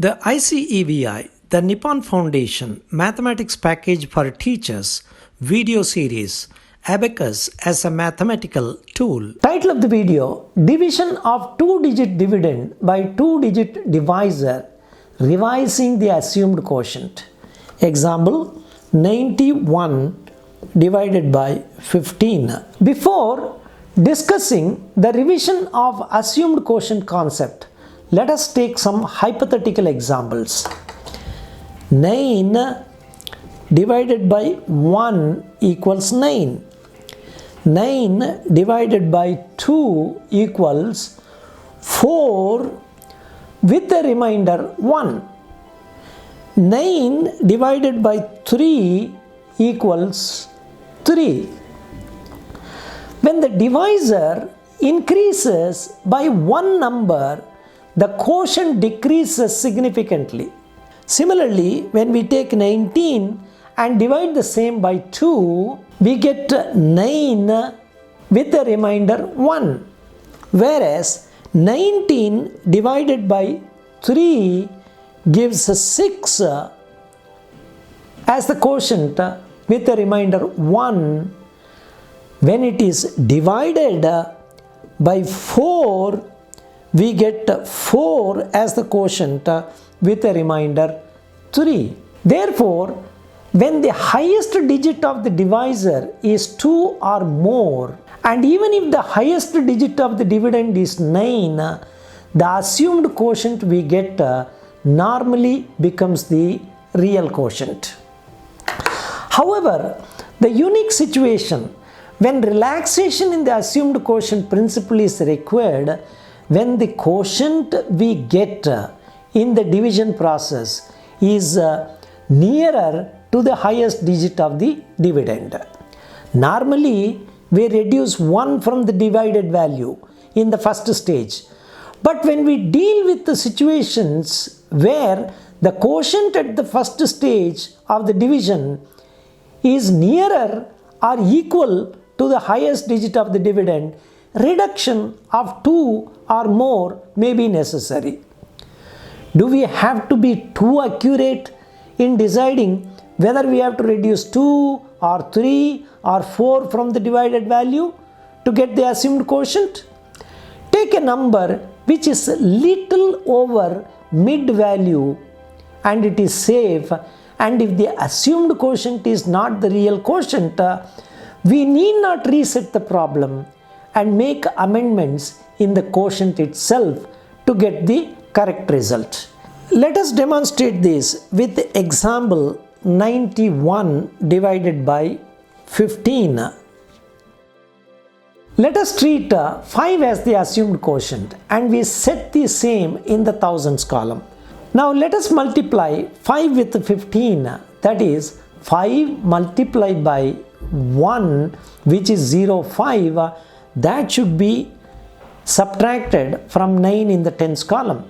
The ICEVI, the Nippon Foundation Mathematics Package for Teachers video series, Abacus as a Mathematical Tool. Title of the video: Division of 2-digit dividend by 2-digit divisor, revising the assumed quotient. Example: 91 divided by 15. Before discussing the revision of assumed quotient concept, let us take some hypothetical examples. 9 divided by 1 equals 9. 9 divided by 2 equals 4 with the remainder 1. 9 divided by 3 equals 3. When the divisor increases by one number, the quotient decreases significantly. Similarly, when we take 19 and divide the same by 2, we get 9 with the remainder 1. Whereas 19 divided by 3 gives 6 as the quotient with the remainder 1. When it is divided by 4, we get 4 as the quotient with a remainder 3. Therefore, when the highest digit of the divisor is 2 or more, and even if the highest digit of the dividend is 9, the assumed quotient we get normally becomes the real quotient. However, the unique situation when relaxation in the assumed quotient principle is required, when the quotient we get in the division process is nearer to the highest digit of the dividend. Normally, we reduce 1 from the divided value in the first stage. But when we deal with the situations where the quotient at the first stage of the division is nearer or equal to the highest digit of the dividend, reduction of 2 or more may be necessary. Do we have to be too accurate in deciding whether we have to reduce 2 or 3 or 4 from the divided value to get the assumed quotient? Take a number which is little over mid value and it is safe, and if the assumed quotient is not the real quotient, we need not reset the problem and make amendments in the quotient itself to get the correct result. Let us demonstrate this with example 91 divided by 15. Let us treat 5 as the assumed quotient and we set the same in the thousands column. Now let us multiply 5 with 15, that is 5 multiplied by 1, which is 0.5, that should be subtracted from 9 in the tens column.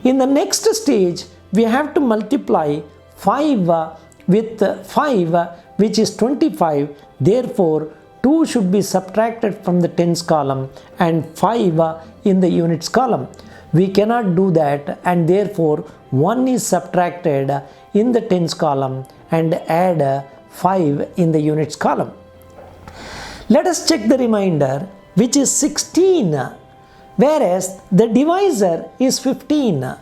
In the next stage, we have to multiply 5 with 5, which is 25. Therefore, 2 should be subtracted from the tens column and 5 in the units column. We cannot do that, and therefore 1 is subtracted in the tens column and add 5 in the units column. Let us check the remainder, which is 16, whereas the divisor is 15.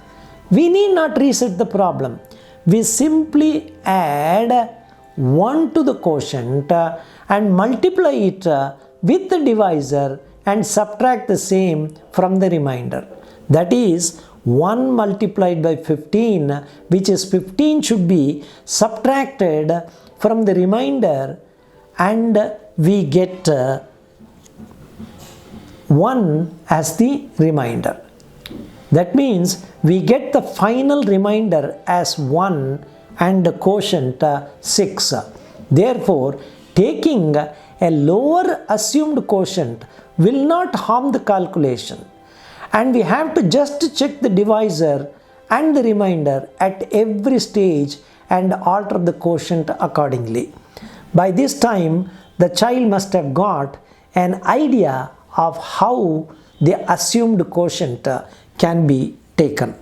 We need not reset the problem. We simply add 1 to the quotient and multiply it with the divisor and subtract the same from the remainder. That is 1 multiplied by 15, which is 15, should be subtracted from the remainder and we get 1 as the remainder. That means we get the final remainder as 1 and the quotient 6. Therefore, taking a lower assumed quotient will not harm the calculation, and we have to just check the divisor and the remainder at every stage and alter the quotient accordingly. By this time, the child must have got an idea of how the assumed quotient can be taken.